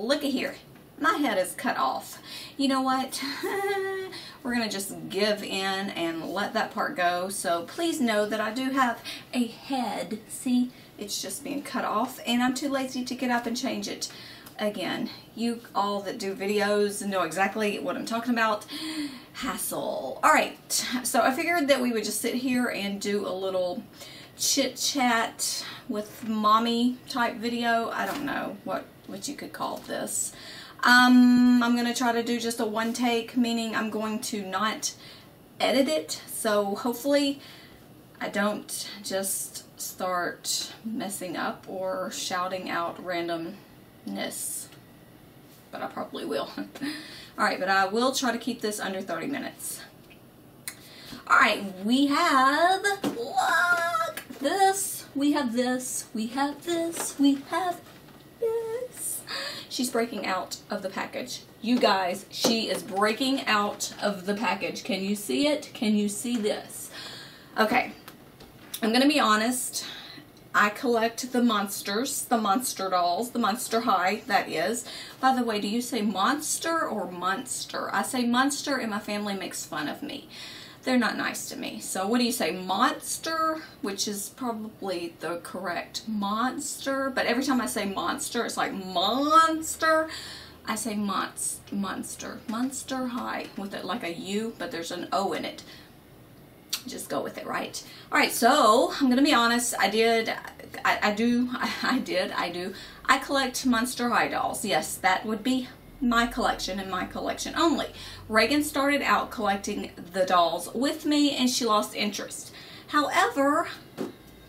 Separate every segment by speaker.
Speaker 1: looky here. My head is cut off. You know what? We're going to just give in and let that part go. So please know that I do have a head. See, it's just being cut off and I'm too lazy to get up and change it. Again, you all that do videos know exactly what I'm talking about. Hassle. Alright, so I figured that we would just sit here and do a little chit chat with mommy type video. I don't know what you could call this. I'm going to try to do just a one take, meaning I'm going to not edit it. So hopefully I don't just start messing up or shouting out randomness. But I probably will. Alright, but I will try to keep this under 30 minutes. Alright, we have, look, this, we have this, we have this, we have this. She's breaking out of the package. You guys, she is breaking out of the package. Can you see it? Can you see this? Okay, I'm going to be honest. I collect the monsters, the monster dolls, the Monster High, that is. By the way, do you say monster or monster? I say monster and my family makes fun of me. They're not nice to me. So what do you say? Monster, which is probably the correct monster. But every time I say monster, it's like monster. I say monster. Monster High with it like a U, but there's an O in it. Just go with it, right? Alright, so I'm gonna be honest. I do. I collect Monster High dolls. Yes, that would be my collection and my collection only. Reagan started out collecting the dolls with me and she lost interest. However,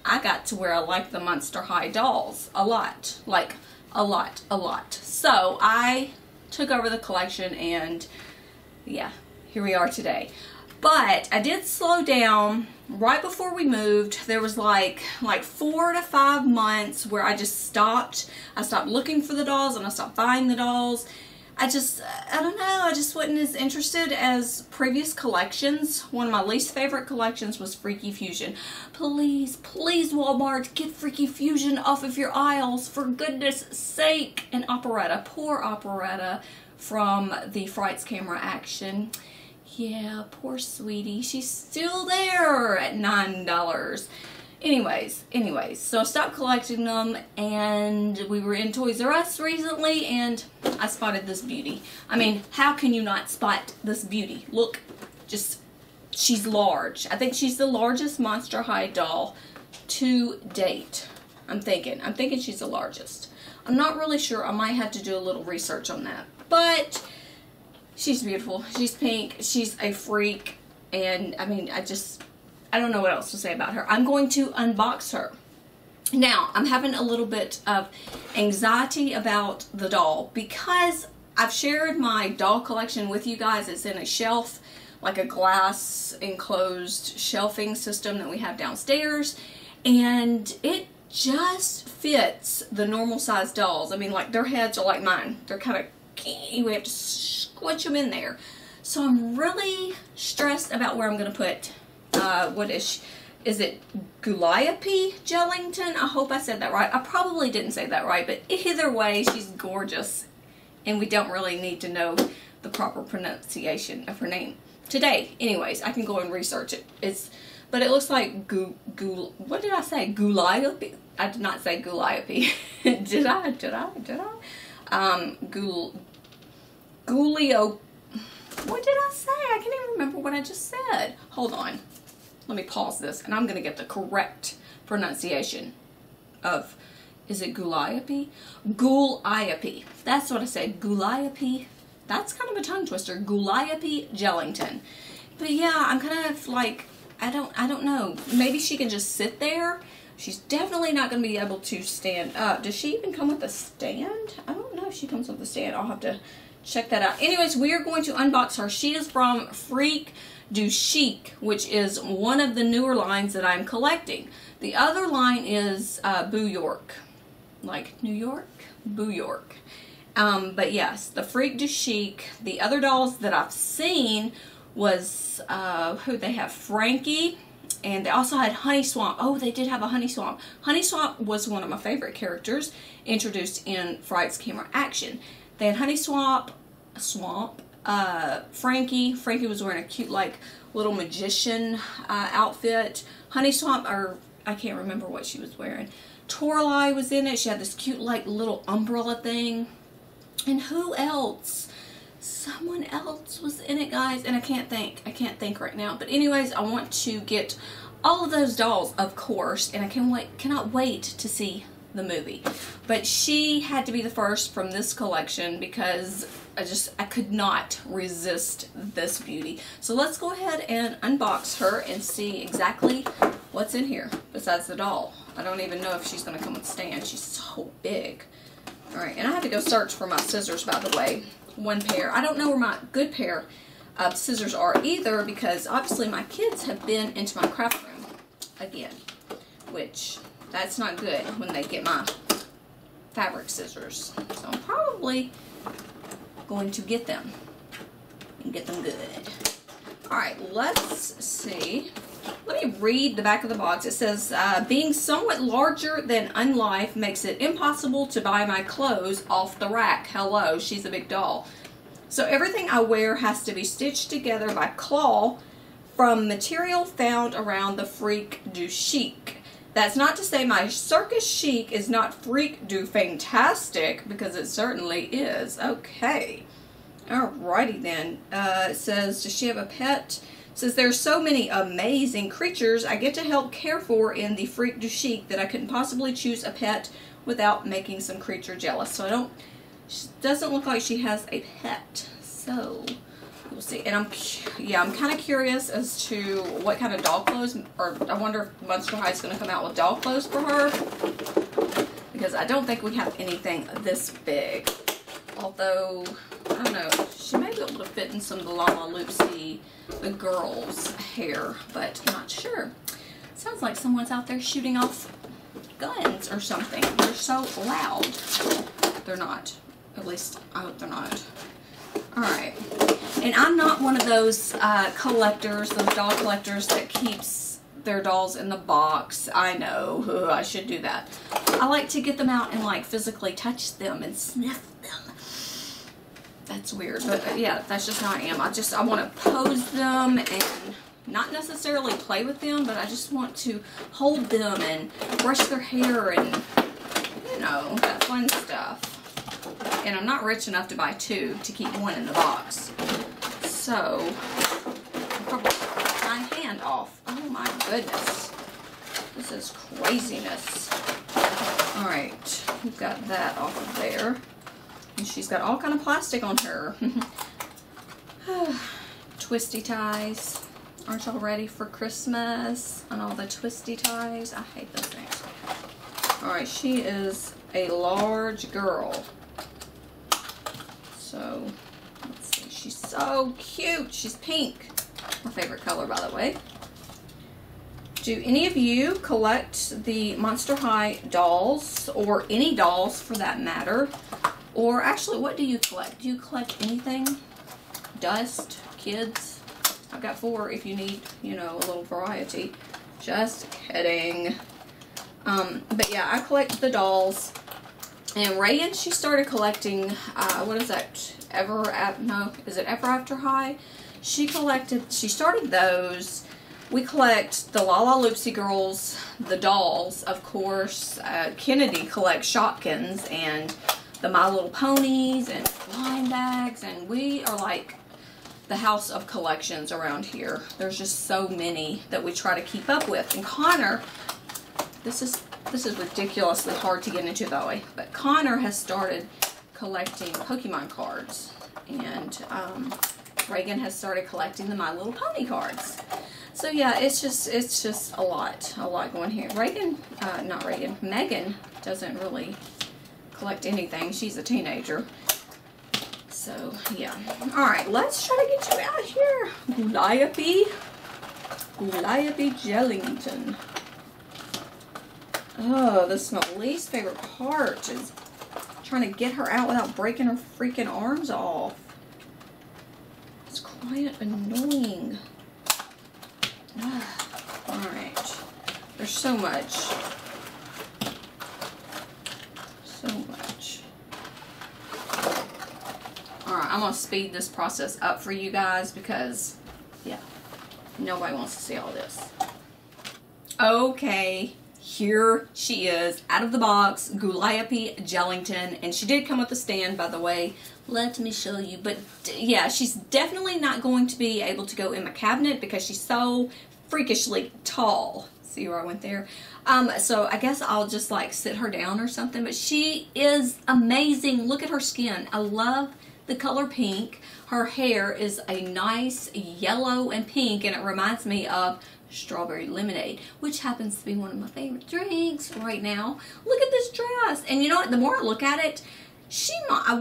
Speaker 1: I got to where I like the Monster High dolls a lot. Like, a lot. So I took over the collection and yeah, here we are today. But I did slow down right before we moved. There was like 4 to 5 months where I just stopped. I stopped looking for the dolls and I stopped buying the dolls. I don't know, I just wasn't as interested as previous collections. One of my least favorite collections was Freaky Fusion. Please, please Walmart, get Freaky Fusion off of your aisles, for goodness sake. And Operetta, poor Operetta from the Frights Camera Action. Yeah, poor sweetie. She's still there at $9. Anyways, so I stopped collecting them and we were in Toys R Us recently and I spotted this beauty. I mean, how can you not spot this beauty? Look, she's large. I think she's the largest Monster High doll to date. I'm thinking she's the largest. I'm not really sure. I might have to do a little research on that. But she's beautiful. She's pink. She's a freak. And I mean, I don't know what else to say about her. I'm going to unbox her. Now, I'm having a little bit of anxiety about the doll because I've shared my doll collection with you guys. It's in a shelf, like a glass enclosed shelving system that we have downstairs. And it just fits the normal size dolls. I mean, like, their heads are like mine. They're kind of, we have to squish them in there. So I'm really stressed about where I'm going to put, what is it Gooliope Jellington? I hope I said that right. I probably didn't say that right, but either way, she's gorgeous. And we don't really need to know the proper pronunciation of her name today. Anyways, I can go and research it. But it looks like what did I say? Gooliope? I did not say Gooliope. Did I? Gouliop. What did I say? I can't even remember what I just said. Hold on. Let me pause this and I'm going to get the correct pronunciation of, is it Gooliope? Gouliop. That's what I said. Gouliop. That's kind of a tongue twister. Gooliope Jellington. But yeah, I'm kind of like, I don't know. Maybe she can just sit there. She's definitely not going to be able to stand up. Does she even come with a stand? I don't know if she comes with a stand. I'll have to check that out. Anyways, we are going to unbox her. She is from Freak Du Chic, which is one of the newer lines that I'm collecting. The other line is Boo York. Like New York? Boo York. But yes, the Freak Du Chic. The other dolls that I've seen was, who they have? Frankie. And they also had Honey Swamp. Oh, they did have a Honey Swamp. Honey Swamp was one of my favorite characters introduced in Frights Camera Action. They had Honey Swamp, Frankie was wearing a cute like little magician outfit. Honey Swamp, or I can't remember what she was wearing. Toralei was in it. She had this cute like little umbrella thing. And who else? Someone else was in it, guys, and I can't think right now. But anyways, I want to get all of those dolls, of course, and I cannot wait to see the movie. But she had to be the first from this collection because I could not resist this beauty. So let's go ahead and unbox her and see exactly what's in here besides the doll. I don't even know if she's going to come with a stand. She's so big. Alright, and I had to go search for my scissors, by the way. One pair. I don't know where my good pair of scissors are either, because obviously my kids have been into my craft room again, which that's not good when they get my fabric scissors. So I'm probably going to get them and get them good. Alright, let's see. Let me read the back of the box. It says, being somewhat larger than Unlife makes it impossible to buy my clothes off the rack. Hello, she's a big doll. So everything I wear has to be stitched together by claw from material found around the Freak Du Chic. That's not to say my circus chic is not Freak Du Fantastic, because it certainly is. Okay. Alrighty then. It says, does she have a pet? It says, there's so many amazing creatures I get to help care for in the Freak Du Chic that I couldn't possibly choose a pet without making some creature jealous. So she doesn't look like she has a pet. So we'll see. And I'm kind of curious as to what kind of doll clothes, or I wonder if Monster High is going to come out with doll clothes for her, because I don't think we have anything this big. Although, I don't know, she may be able to fit in some of the Lala Loopsy, the girls' hair, but I'm not sure. Sounds like someone's out there shooting off guns or something. They're so loud. They're not. At least, I hope they're not. Alright. And I'm not one of those collectors, those doll collectors that keeps their dolls in the box. I know. Ugh, I should do that. I like to get them out and like physically touch them and sniff them. That's weird, but yeah, that's just how I am. I want to pose them and not necessarily play with them, but I just want to hold them and brush their hair and, you know, that fun stuff. And I'm not rich enough to buy two to keep one in the box. So, I'll probably cut my hand off. Oh my goodness. This is craziness. Alright, we've got that off of there. And she's got all kind of plastic on her. Twisty ties. Aren't y'all ready for Christmas? And all the twisty ties. I hate those things. Alright, she is a large girl. So, let's see. She's so cute. She's pink. My favorite color, by the way. Do any of you collect the Monster High dolls, or any dolls for that matter? Or actually, what do you collect? Do you collect anything? Dust? Kids? I've got 4 if you need, you know, a little variety. Just kidding. But yeah, I collect the dolls. And Reagan, she started collecting, what is that? Is it Ever After High? She started those. We collect the Lala Loopsy girls, the dolls, of course. Kennedy collects Shopkins and the My Little Ponies and blind bags, and we are like the house of collections around here. There's just so many that we try to keep up with. And Connor, this is ridiculously hard to get into that way, but Connor has started collecting Pokemon cards, and Reagan has started collecting the My Little Pony cards. So yeah, it's just a lot going here. Megan doesn't really collect anything. She's a teenager. So yeah. Alright, let's try to get you out of here. Gooliope Jellington. Oh, this is my least favorite part, is trying to get her out without breaking her freaking arms off. It's quite annoying. Alright. There's so much. So much. going to speed this process up for you guys because, yeah, nobody wants to see all this. Okay, here she is, out of the box, Gooliope Jellington, and she did come with a stand, by the way. Let me show you. But yeah, she's definitely not going to be able to go in my cabinet because she's so freakishly tall. See where I went there? So I guess I'll just like sit her down or something, but she is amazing. Look at her skin. I love the color pink. Her hair is a nice yellow and pink, and it reminds me of strawberry lemonade, which happens to be one of my favorite drinks right now. Look at this dress. And you know what? The more I look at it,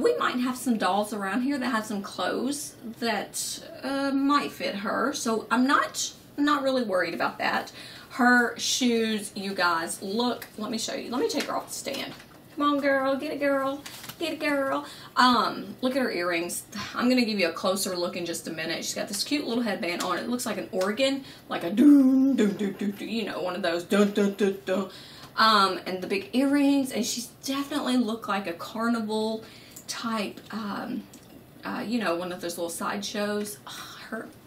Speaker 1: we might have some dolls around here that have some clothes that might fit her. So I'm not really worried about that. Her shoes, you guys, look, let me show you. Let me take her off the stand. Come on, girl, get it, girl. Get it, girl. Look at her earrings. I'm going to give you a closer look in just a minute. She's got this cute little headband on. It looks like an organ, like a doo doo doo doo doo, you know, one of those dun dun dun dun. And the big earrings, and she's definitely look like a carnival type, you know, one of those little sideshows.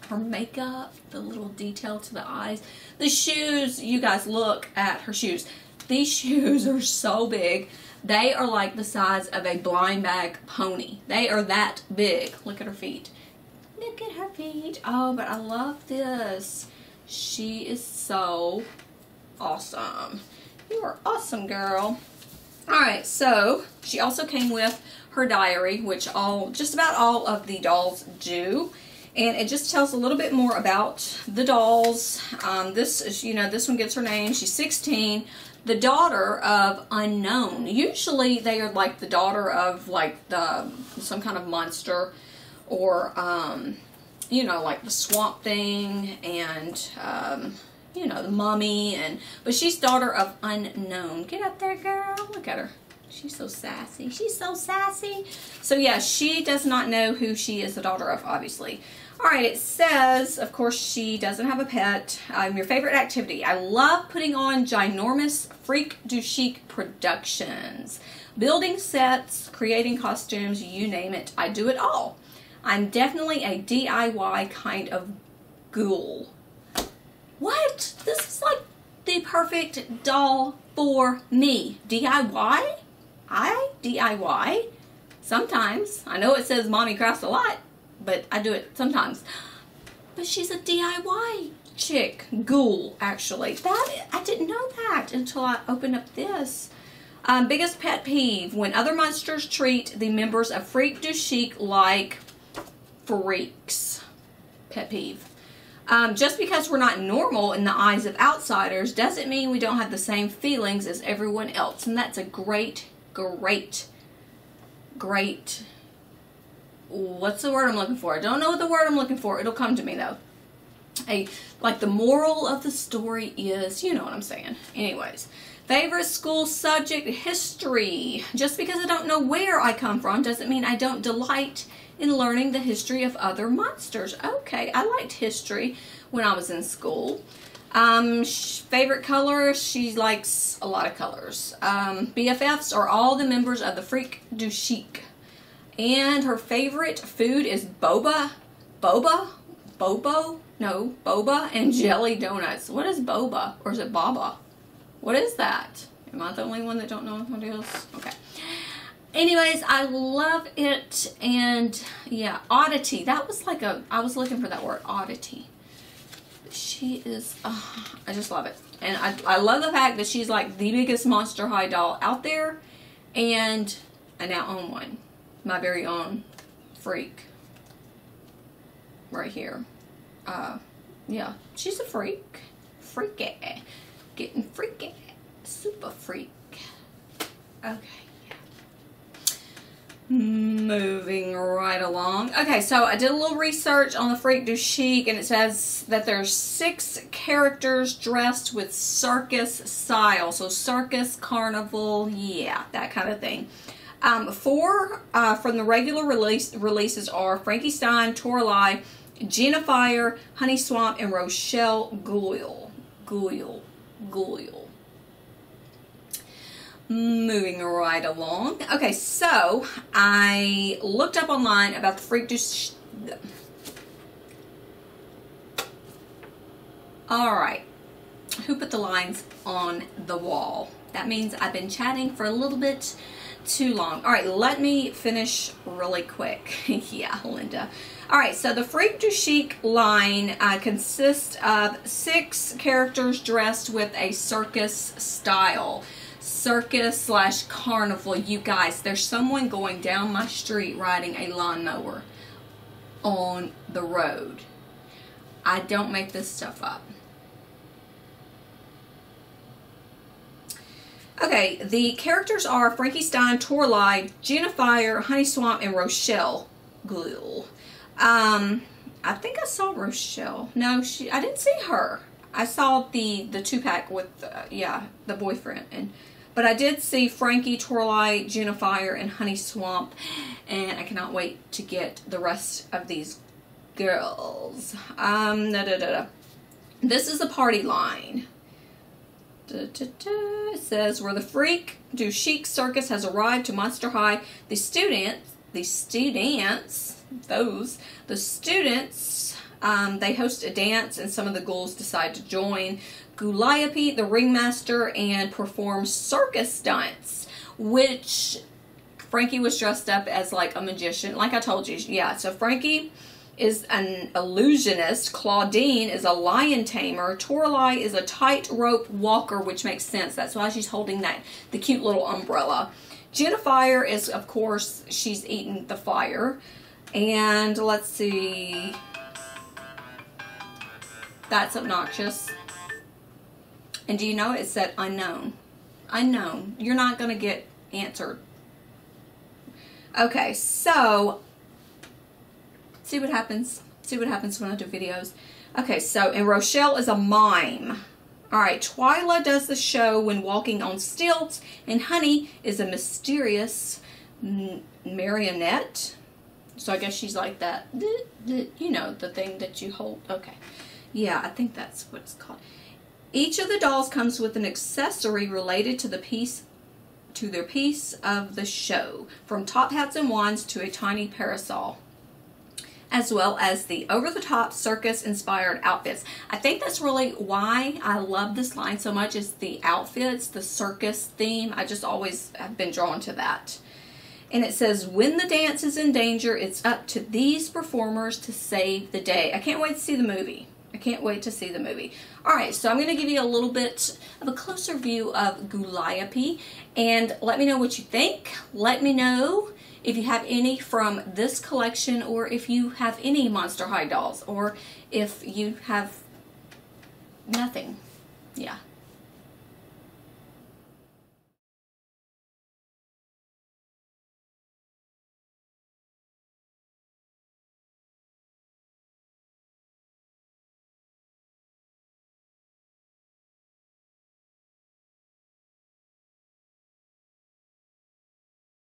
Speaker 1: Her makeup, the little detail to the eyes. The shoes, you guys, look at her shoes. These shoes are so big. They are like the size of a blind bag pony. They are that big. Look at her feet. Look at her feet. Oh, but I love this. She is so awesome. You are awesome, girl. Alright, so she also came with her diary, which just about all of the dolls do. And it just tells a little bit more about the dolls. This is, you know, this one gets her name. She's 16. The daughter of unknown. Usually they are like the daughter of like some kind of monster, or you know, like the Swamp Thing, and you know, the mummy, but she's daughter of unknown. Get up there, girl. Look at her. She's so sassy. She's so sassy. So yeah, she does not know who she is the daughter of, obviously. Alright, it says, of course, she doesn't have a pet. Your favorite activity. I love putting on ginormous Freak Du Chic productions. Building sets, creating costumes, you name it. I do it all. I'm definitely a DIY kind of ghoul. What? This is like the perfect doll for me. DIY? I DIY? Sometimes. I know it says mommycraftsalot, but I do it sometimes. But she's a DIY chick. Ghoul, actually. I didn't know that until I opened up this. Biggest pet peeve. When other monsters treat the members of Freak Du Chic like freaks. Pet peeve. Just because we're not normal in the eyes of outsiders doesn't mean we don't have the same feelings as everyone else. And that's a great, what's the word I'm looking for? I don't know what the word I'm looking for. It'll come to me though. Like the moral of the story is, you know what I'm saying. Anyways, favorite school subject, history. Just because I don't know where I come from doesn't mean I don't delight in learning the history of other monsters. Okay, I liked history when I was in school. Favorite color, she likes a lot of colors. BFFs are all the members of the Freak Du Chic. And her favorite food is boba and jelly donuts. What is boba? Or is it baba? What is that? Am I the only one that don't know what it is? Okay. Anyways, I love it. And yeah, oddity. That was like I was looking for that word, oddity. She is, I just love it. And I love the fact that she's like the biggest Monster High doll out there. And I now own one. My very own freak. Right here. Yeah, she's a freak. Freaky. Getting freaky. Super freak. Okay. Moving right along. Okay, so I did a little research on the Freak Du Chic, and it says that there's 6 characters dressed with circus style. So circus, carnival, yeah, that kind of thing. 4 from the regular releases are Frankie Stein, Toralei, Jinafire, Honey Swamp, and Rochelle Gouliop. moving right along. Okay, so I looked up online about the Freak Du Chic. Alright, who put the lines on the wall? That means I've been chatting for a little bit too long. Alright, let me finish really quick. Yeah, Linda. Alright, so the Freak Du Chic line consists of 6 characters dressed with a circus style. Circus / carnival. You guys, there's someone going down my street riding a lawnmower on the road. I don't make this stuff up. Okay, the characters are Frankie Stein, Toralei, Jinafire, Honey Swamp, and Rochelle Ghoul. I think I saw Rochelle. No, I didn't see her. I saw the 2-pack with, yeah, the boyfriend. But I did see Frankie, Toralei, Jinafire, and Honey Swamp. And I cannot wait to get the rest of these girls. This is a party line. It says, where the Freak Du Chic circus has arrived to Monster High, the students, they host a dance, and some of the ghouls decide to join Gouliop, the ringmaster, and perform circus stunts, which Frankie was dressed up as like a magician, like I told you. Yeah, so Frankie is an illusionist, Claudine is a lion tamer, Toralei is a tightrope walker, which makes sense. That's why she's holding the cute little umbrella. Jinafire is, of course, she's eating the fire. And let's see, that's obnoxious. And do you know it said unknown? Unknown. You're not going to get answered. Okay, so see what happens. See what happens when I do videos. Okay, so, and Rochelle is a mime. Alright, Twyla does the show when walking on stilts, and Honey is a mysterious marionette. So I guess she's like that, you know, the thing that you hold. Okay. Yeah, I think that's what it's called. Each of the dolls comes with an accessory related to their piece of the show, from top hats and wands to a tiny parasol, as well as the over-the-top circus-inspired outfits. I think that's really why I love this line so much, is the outfits, the circus theme. I just always have been drawn to that. And it says, when the dance is in danger, it's up to these performers to save the day. I can't wait to see the movie. I can't wait to see the movie. Alright, so I'm going to give you a little bit of a closer view of Gouliop, and let me know what you think. Let me know if you have any from this collection, or if you have any Monster High dolls, or if you have nothing. Yeah.